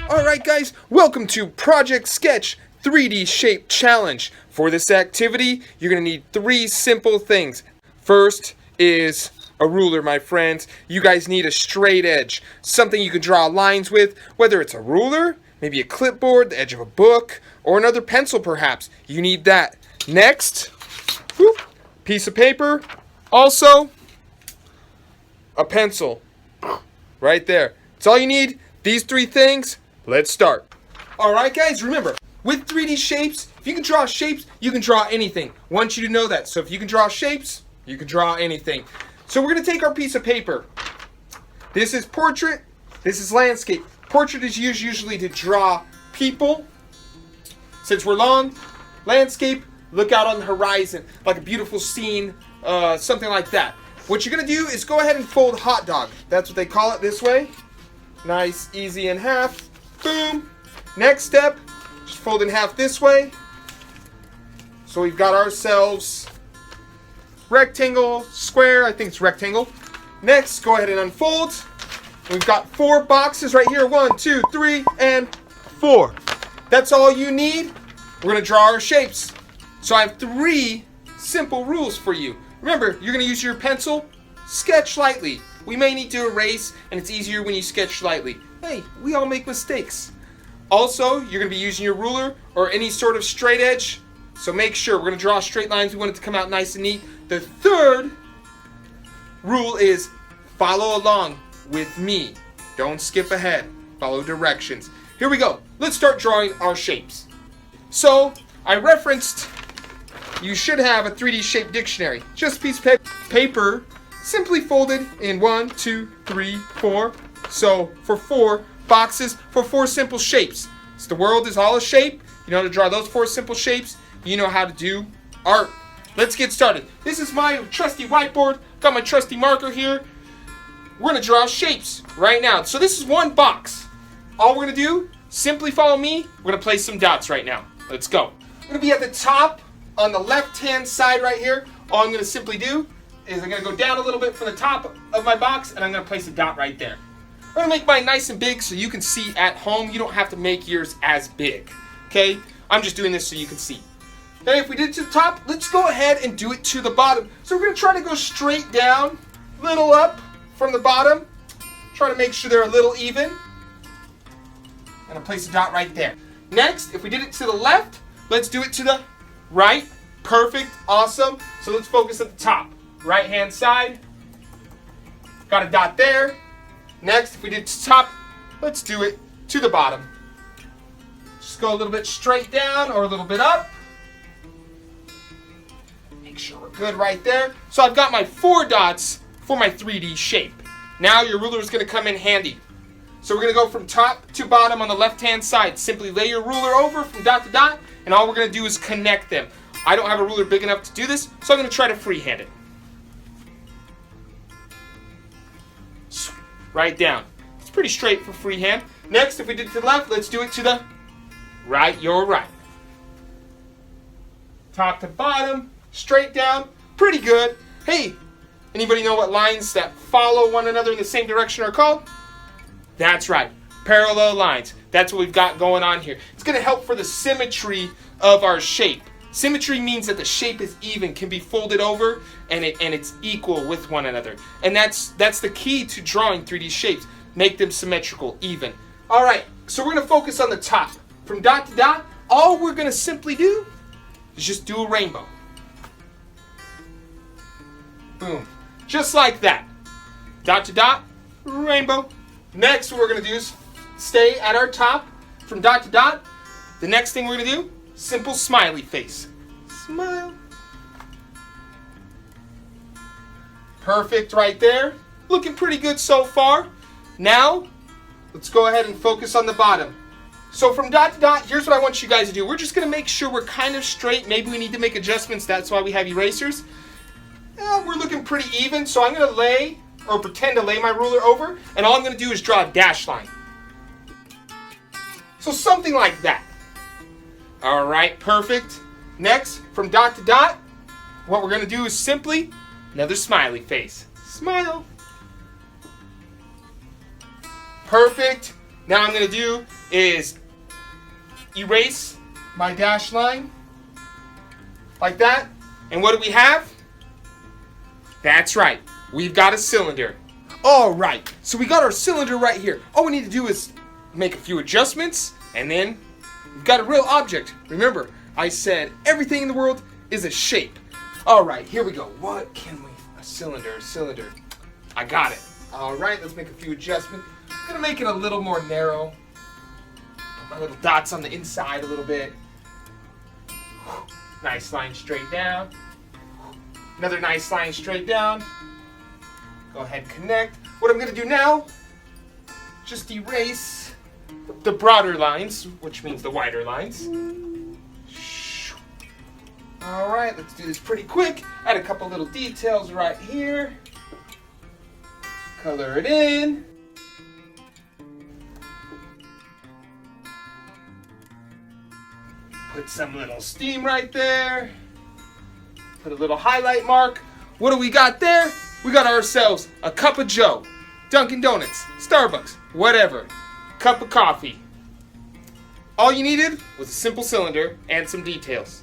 Alright guys, welcome to Project Sketch 3D Shape Challenge. For this activity, you're going to need 3 simple things. First is a ruler, my friends. You guys need a straight edge, something you can draw lines with, whether it's a ruler, maybe a clipboard, the edge of a book, or another pencil perhaps. You need that. Next, piece of paper, also a pencil, right there. That's all you need. These 3 things. Let's start. Alright guys, remember, with 3D shapes, if you can draw shapes, you can draw anything. I want you to know that. So if you can draw shapes, you can draw anything. So we're going to take our piece of paper. This is portrait, this is landscape. Portrait is used usually to draw people. Since we're long, landscape, look out on the horizon, like a beautiful scene, something like that. What you're going to do is go ahead and fold hot dog. That's what they call it this way. Nice, easy in half. Boom. Next step, just fold in half this way. So we've got ourselves rectangle, square, I think it's rectangle. Next, go ahead and unfold. We've got 4 boxes right here. 1, 2, 3, and 4. That's all you need. We're going to draw our shapes. So I have 3 simple rules for you. Remember, you're going to use your pencil. Sketch lightly. We may need to erase, and it's easier when you sketch lightly. Hey, we all make mistakes. Also, you're going to be using your ruler or any sort of straight edge. So make sure, we're going to draw straight lines. We want it to come out nice and neat. The third rule is follow along with me. Don't skip ahead. Follow directions. Here we go. Let's start drawing our shapes. So, I referenced you should have a 3D shape dictionary. Just a piece of paper simply folded in 1, 2, 3, 4. So, for 4 boxes, for 4 simple shapes. So the world is all a shape. You know how to draw those 4 simple shapes. You know how to do art. Let's get started. This is my trusty whiteboard. Got my trusty marker here. We're going to draw shapes right now. So this is 1 box. All we're going to do, simply follow me. We're going to place some dots right now. Let's go. I'm going to be at the top on the left-hand side right here. All I'm going to simply do is I'm going to go down a little bit from the top of my box, and I'm going to place a dot right there. I'm going to make mine nice and big so you can see at home. You don't have to make yours as big. Okay? I'm just doing this so you can see. Okay, if we did it to the top, let's go ahead and do it to the bottom. So we're going to try to go straight down, little up from the bottom. Try to make sure they're a little even. And I'll place a dot right there. Next, if we did it to the left, let's do it to the right. Perfect. Awesome. So let's focus at the top. Right hand side. Got a dot there. Next, if we did it to the top, let's do it to the bottom. Just go a little bit straight down or a little bit up. Make sure we're good right there. So I've got my 4 dots for my 3D shape. Now your ruler is going to come in handy. So we're going to go from top to bottom on the left-hand side. Simply lay your ruler over from dot to dot, and all we're going to do is connect them. I don't have a ruler big enough to do this, so I'm going to try to freehand it. Right down. It's pretty straight for freehand. Next, if we did it to the left, let's do it to the right, your right. Top to bottom, straight down, pretty good. Hey, anybody know what lines that follow one another in the same direction are called? That's right, parallel lines. That's what we've got going on here. It's going to help for the symmetry of our shape. Symmetry means that the shape is even, can be folded over, and it's equal with one another. And that's the key to drawing 3D shapes. Make them symmetrical, even. All right, so we're going to focus on the top. From dot to dot, all we're going to simply do is just do a rainbow. Boom. Just like that. Dot to dot, rainbow. Next, what we're going to do is stay at our top. From dot to dot, the next thing we're going to do, simple smiley face. Smile. Perfect right there. Looking pretty good so far. Now, let's go ahead and focus on the bottom. So from dot to dot, here's what I want you guys to do. We're just going to make sure we're kind of straight. Maybe we need to make adjustments. That's why we have erasers. We're looking pretty even. So I'm going to lay, or pretend to lay my ruler over. And all I'm going to do is draw a dash line. So something like that. All right, perfect. Next, from dot to dot, what we're going to do is simply another smiley face. Smile. Perfect. Now I'm going to do is erase my dash line like that. And what do we have? That's right. We've got a cylinder. All right. So we got our cylinder right here. All we need to do is make a few adjustments, and then we've got a real object. Remember, I said everything in the world is a shape. All right, here we go. What can we? A cylinder. I got it. All right, let's make a few adjustments. I'm gonna make it a little more narrow. Put my little dots on the inside a little bit. Nice line straight down. Another nice line straight down. Go ahead and connect. What I'm gonna do now, just erase the broader lines, which means the wider lines. All right, let's do this pretty quick. Add a couple little details right here. Color it in. Put some little steam right there. Put a little highlight mark. What do we got there? We got ourselves a cup of Joe, Dunkin' Donuts, Starbucks, whatever. Cup of coffee. All you needed was a simple cylinder and some details.